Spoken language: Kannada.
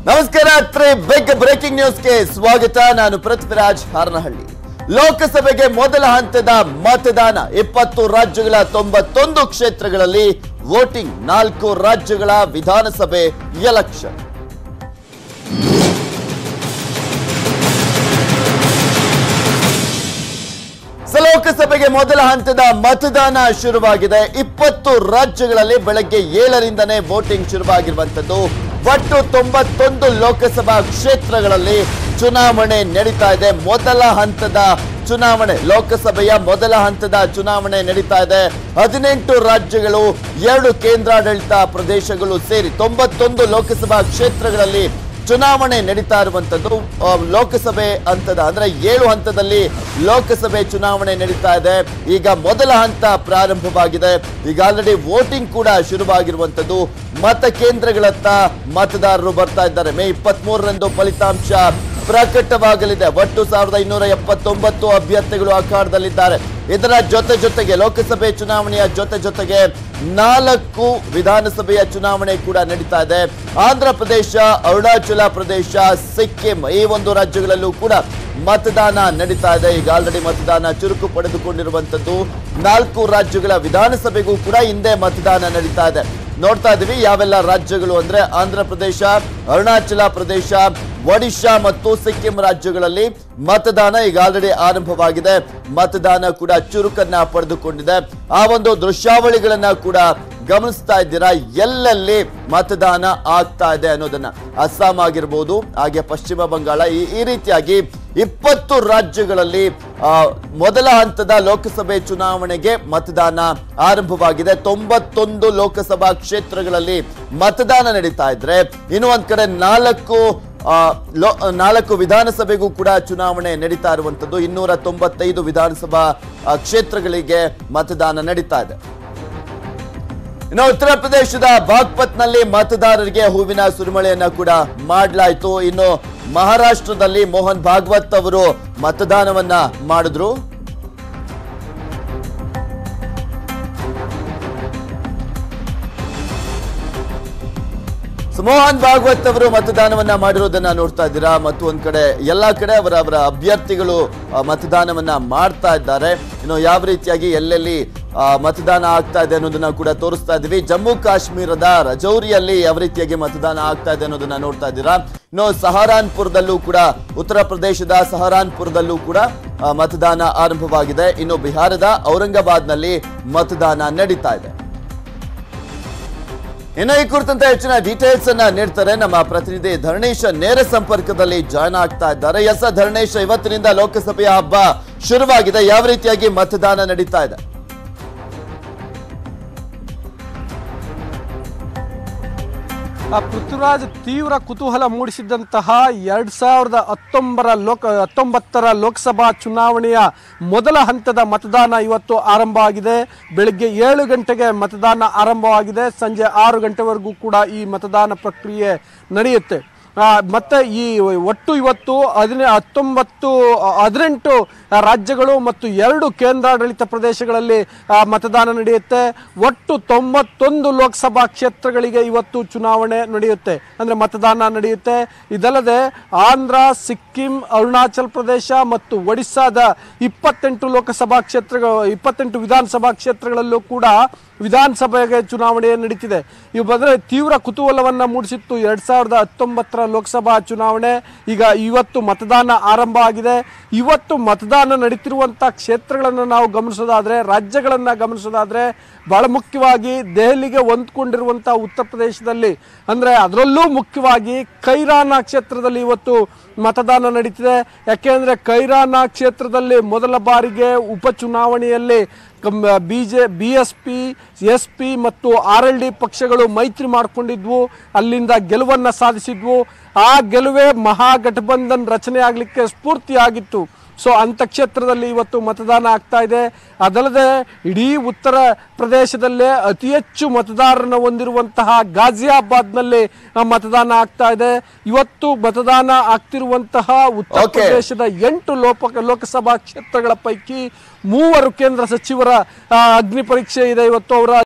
ನಮಸ್ಕಾರ ಬಿಗ್ ಬ್ರೇಕಿಂಗ್ ನ್ಯೂಸ್ಗೆ ಸ್ವಾಗತ. ನಾನು ಪೃಥ್ವಿರಾಜ್ ಹಾರನಹಳ್ಳಿ. ಲೋಕಸಭೆಗೆ ಮೊದಲ ಹಂತದ ಮತದಾನ 20 ರಾಜ್ಯಗಳ 91 ಕ್ಷೇತ್ರಗಳಲ್ಲಿ ವೋಟಿಂಗ್. 4 ರಾಜ್ಯಗಳ ವಿಧಾನಸಭೆ ಎಲೆಕ್ಷನ್. ಲೋಕಸಭೆಗೆ ಮೊದಲ ಹಂತದ ಮತದಾನ ಶುರುವಾಗಿದೆ. 20 ರಾಜ್ಯಗಳಲ್ಲಿ ಬೆಳಗ್ಗೆ 7ರಿಂದನೇ ವೋಟಿಂಗ್ ಶುರುವಾಗಿರುವಂತದ್ದು. ಒಟ್ಟು 91 ಲೋಕಸಭಾ ಕ್ಷೇತ್ರಗಳಲ್ಲಿ ಚುನಾವಣೆ ನಡೀತಾ ಇದೆ. ಮೊದಲ ಹಂತದ ಚುನಾವಣೆ, ಲೋಕಸಭೆಯ ಮೊದಲ ಹಂತದ ಚುನಾವಣೆ ನಡೀತಾ ಇದೆ. 18 ರಾಜ್ಯಗಳು, 2 ಕೇಂದ್ರಾಡಳಿತ ಪ್ರದೇಶಗಳು ಸೇರಿ 91 ಲೋಕಸಭಾ ಕ್ಷೇತ್ರಗಳಲ್ಲಿ ಚುನಾವಣೆ ನಡೀತಾ ಇರುವಂತದ್ದು. ಲೋಕಸಭೆ ಹಂತದ ಅಂದ್ರೆ 7 ಹಂತದಲ್ಲಿ ಲೋಕಸಭೆ ಚುನಾವಣೆ ನಡೀತಾ ಇದೆ. ಈಗ ಮೊದಲ ಹಂತ ಪ್ರಾರಂಭವಾಗಿದೆ. ಈಗ ಆಲ್ರೆಡಿ ವೋಟಿಂಗ್ ಕೂಡ ಶುರುವಾಗಿರುವಂತದ್ದು. ಮತಕೇಂದ್ರಗಳತ್ತ ಮತದಾರರು ಬರ್ತಾ ಇದ್ದಾರೆ. ಮೇ 23ರಂದು ಫಲಿತಾಂಶ ಪ್ರಕಟವಾಗಲಿದೆ. ಒಟ್ಟು 1279 ಅಭ್ಯರ್ಥಿಗಳು ಅಖಾಡದಲ್ಲಿದ್ದಾರೆ. ಇದರ ಜೊತೆಗೆ ಲೋಕಸಭೆ ಚುನಾವಣೆಯ ಜೊತೆಗೆ 4 ವಿಧಾನಸಭೆಯ ಚುನಾವಣೆ ಕೂಡ ನಡೀತಾ ಇದೆ. ಆಂಧ್ರ ಪ್ರದೇಶ, ಅರುಣಾಚಲ ಪ್ರದೇಶ, ಸಿಕ್ಕಿಂ ಈ ಒಂದು ರಾಜ್ಯಗಳಲ್ಲೂ ಕೂಡ ಮತದಾನ ನಡೀತಾ ಇದೆ. ಈಗ ಆಲ್ರೆಡಿ ಮತದಾನ ಚುರುಕು ಪಡೆದುಕೊಂಡಿರುವಂತದ್ದು. 4 ರಾಜ್ಯಗಳ ವಿಧಾನಸಭೆಗೂ ಕೂಡ ಹಿಂದೆ ಮತದಾನ ನಡೀತಾ ಇದೆ. ನೋಡ್ತಾ ಇದೀವಿ ಯಾವೆಲ್ಲ ರಾಜ್ಯಗಳು ಅಂದ್ರೆ ಆಂಧ್ರ ಪ್ರದೇಶ, ಅರುಣಾಚಲ ಪ್ರದೇಶ, ಒಡಿಶಾ ಮತ್ತು ಸಿಕ್ಕಿಂ ರಾಜ್ಯಗಳಲ್ಲಿ ಮತದಾನ ಈಗ ಆಲ್ರೆಡಿ ಆರಂಭವಾಗಿದೆ. ಮತದಾನ ಕೂಡ ಚುರುಕನ್ನ ಪಡೆದುಕೊಂಡಿದೆ. ಆ ಒಂದು ದೃಶ್ಯಾವಳಿಗಳನ್ನ ಕೂಡ ಗಮನಿಸ್ತಾ ಇದ್ದೀರಾ. ಎಲ್ಲೆಲ್ಲಿ ಮತದಾನ ಆಗ್ತಾ ಇದೆ ಅನ್ನೋದನ್ನ. ಅಸ್ಸಾಂ ಆಗಿರ್ಬೋದು, ಹಾಗೆ ಪಶ್ಚಿಮ ಬಂಗಾಳ, ಈ ರೀತಿಯಾಗಿ 20 ರಾಜ್ಯಗಳಲ್ಲಿ ಮೊದಲ ಹಂತದ ಲೋಕಸಭೆ ಚುನಾವಣೆಗೆ ಮತದಾನ ಆರಂಭವಾಗಿದೆ. 91 ಲೋಕಸಭಾ ಕ್ಷೇತ್ರಗಳಲ್ಲಿ ಮತದಾನ ನಡೀತಾ ಇದ್ರೆ, ಇನ್ನು ಒಂದ್ ಕಡೆ 4 ವಿಧಾನಸಭೆಗೂ ಕೂಡ ಚುನಾವಣೆ ನಡೀತಾ ಇರುವಂತದ್ದು. 295 ವಿಧಾನಸಭಾ ಕ್ಷೇತ್ರಗಳಿಗೆ ಮತದಾನ ನಡೀತಾ ಇದೆ. ಇನ್ನು ಉತ್ತರ ಪ್ರದೇಶದ ಬಾಗ್ಪತ್ ನಲ್ಲಿ ಮತದಾರರಿಗೆ ಹೂವಿನ ಸುರಿಮಳೆಯನ್ನ ಕೂಡ ಮಾಡಲಾಯಿತು. ಇನ್ನು ಮಹಾರಾಷ್ಟ್ರದಲ್ಲಿ ಮೋಹನ್ ಭಾಗವತ್ ಅವರು ಮತದಾನವನ್ನ ಮಾಡಿದ್ರು. ಮೋಹನ್ ಭಾಗವತ್ ಅವರು ಮತದಾನವನ್ನ ಮಾಡಿರೋದನ್ನ ನೋಡ್ತಾ ಇದ್ದೀರಾ. ಮತ್ತು ಒಂದ್ ಕಡೆ ಎಲ್ಲಾ ಕಡೆ ಅವರ ಅಭ್ಯರ್ಥಿಗಳು ಮತದಾನವನ್ನ ಮಾಡ್ತಾ ಇದ್ದಾರೆ. ಇನ್ನು ಯಾವ ರೀತಿಯಾಗಿ ಎಲ್ಲೆಲ್ಲಿ ಮತದಾನ ಆಗ್ತಾ ಇದೆ ಅನ್ನೋದನ್ನ ಕೂಡ ತೋರಿಸ್ತಾ ಇದ್ದೀವಿ. ಜಮ್ಮು ಕಾಶ್ಮೀರದ ರಜೌರಿಯಲ್ಲಿ ಯಾವ ರೀತಿಯಾಗಿ ಮತದಾನ ಆಗ್ತಾ ಇದೆ ಅನ್ನೋದನ್ನ ನೋಡ್ತಾ ಇದ್ದೀರಾ. ಇನ್ನು ಸಹಾರನ್ಪುರದಲ್ಲೂ ಕೂಡ, ಉತ್ತರ ಪ್ರದೇಶದ ಸಹಾರನ್ಪುರದಲ್ಲೂ ಕೂಡ ಮತದಾನ ಆರಂಭವಾಗಿದೆ. ಇನ್ನು ಬಿಹಾರದ ಔರಂಗಾಬಾದ್ ನಲ್ಲಿ ಮತದಾನ ನಡೀತಾ ಇದೆ. ಇನ್ನು ಈ ಕುರಿತಂತೆ ಹೆಚ್ಚಿನ ಡೀಟೇಲ್ಸ್ ಅನ್ನ ನೀಡ್ತಾರೆ ನಮ್ಮ ಪ್ರತಿನಿಧಿ ಧರಣೇಶ್. ನೇರ ಸಂಪರ್ಕದಲ್ಲಿ ಜಾಯ್ನ್ ಆಗ್ತಾ ಇದ್ದಾರೆ. ಎಸ್ ಧರಣೇಶ್, ಇವತ್ತಿನಿಂದ ಲೋಕಸಭೆಯ ಹಬ್ಬ ಶುರುವಾಗಿದೆ. ಯಾವ ರೀತಿಯಾಗಿ ಮತದಾನ ನಡೀತಾ ಇದೆ? ಪೃಥ್ವಿರಾಜ್, ತೀವ್ರ ಕುತೂಹಲ ಮೂಡಿಸಿದ್ದಂತಹ 2019ರ ಲೋಕಸಭಾ ಚುನಾವಣೆಯ ಮೊದಲ ಹಂತದ ಮತದಾನ ಇವತ್ತು ಆರಂಭ ಆಗಿದೆ. ಬೆಳಗ್ಗೆ 7 ಗಂಟೆಗೆ ಮತದಾನ ಆರಂಭವಾಗಿದೆ. ಸಂಜೆ 6 ಗಂಟೆವರೆಗೂ ಕೂಡ ಈ ಮತದಾನ ಪ್ರಕ್ರಿಯೆ ನಡೆಯುತ್ತೆ. ಮತ್ತೆ ಈ ಒಟ್ಟು ಇವತ್ತು 18 ರಾಜ್ಯಗಳು ಮತ್ತು 2 ಕೇಂದ್ರಾಡಳಿತ ಪ್ರದೇಶಗಳಲ್ಲಿ ಮತದಾನ ನಡೆಯುತ್ತೆ. ಒಟ್ಟು 91 ಲೋಕಸಭಾ ಕ್ಷೇತ್ರಗಳಿಗೆ ಇವತ್ತು ಚುನಾವಣೆ ನಡೆಯುತ್ತೆ, ಅಂದ್ರೆ ಮತದಾನ ನಡೆಯುತ್ತೆ. ಇದಲ್ಲದೆ ಆಂಧ್ರ, ಸಿಕ್ಕಿಂ, ಅರುಣಾಚಲ ಪ್ರದೇಶ ಮತ್ತು ಒಡಿಸ್ಸಾದ 28 ವಿಧಾನಸಭಾ ಕ್ಷೇತ್ರಗಳಲ್ಲೂ ಕೂಡ ವಿಧಾನಸಭೆಗೆ ಚುನಾವಣೆ ನಡೀತಿದೆ. ಇವು ಬಂದರೆ ತೀವ್ರ ಕುತೂಹಲವನ್ನ ಮೂಡಿಸಿತ್ತು 2019ರ ಲೋಕಸಭಾ ಚುನಾವಣೆ. ಈಗ ಇವತ್ತು ಮತದಾನ ಆರಂಭ ಆಗಿದೆ. ಇವತ್ತು ಮತದಾನ ನಡೀತಿರುವಂಥ ಕ್ಷೇತ್ರಗಳನ್ನು ನಾವು ಗಮನಿಸೋದಾದ್ರೆ, ರಾಜ್ಯಗಳನ್ನು ಗಮನಿಸೋದಾದ್ರೆ, ಬಹಳ ಮುಖ್ಯವಾಗಿ ದೆಹಲಿಗೆ ಹೊಂದ್ಕೊಂಡಿರುವಂಥ ಉತ್ತರ ಪ್ರದೇಶದಲ್ಲಿ, ಅಂದರೆ ಅದರಲ್ಲೂ ಮುಖ್ಯವಾಗಿ ಕೈರಾನಾ ಕ್ಷೇತ್ರದಲ್ಲಿ ಇವತ್ತು ಮತದಾನ ನಡೀತಿದೆ. ಯಾಕೆಂದರೆ ಕೈರಾನಾ ಕ್ಷೇತ್ರದಲ್ಲಿ ಮೊದಲ ಬಾರಿಗೆ ಉಪಚುನಾವಣೆಯಲ್ಲಿ BSP, SP ಮತ್ತು RLD ಪಕ್ಷಗಳು ಮೈತ್ರಿ ಮಾಡಿಕೊಂಡಿದ್ವು, ಅಲ್ಲಿಂದ ಗೆಲುವನ್ನು ಸಾಧಿಸಿದ್ವು. ಆ ಗೆಲುವೇ ಮಹಾಗಠಬಂಧನ್ ರಚನೆ ಆಗಲಿಕ್ಕೆ ಸ್ಫೂರ್ತಿಯಾಗಿತ್ತು. ಸೊ ಅಂಥ ಕ್ಷೇತ್ರದಲ್ಲಿ ಇವತ್ತು ಮತದಾನ ಆಗ್ತಾ ಇದೆ. ಅದಲ್ಲದೆ ಇಡೀ ಉತ್ತರ ಪ್ರದೇಶದಲ್ಲೇ ಅತಿ ಹೆಚ್ಚು ಮತದಾರರನ್ನು ಹೊಂದಿರುವಂತಹ ಗಾಜಿಯಾಬಾದ್ನಲ್ಲಿ ಮತದಾನ ಆಗ್ತಾ ಇದೆ. ಇವತ್ತು ಮತದಾನ ಆಗ್ತಿರುವಂತಹ ಉತ್ತರ ಪ್ರದೇಶದ 8 ಲೋಕಸಭಾ ಕ್ಷೇತ್ರಗಳ ಪೈಕಿ 3 ಕೇಂದ್ರ ಸಚಿವರ ಅಗ್ನಿ ಪರೀಕ್ಷೆ ಇದೆ ಇವತ್ತು. ಅವರ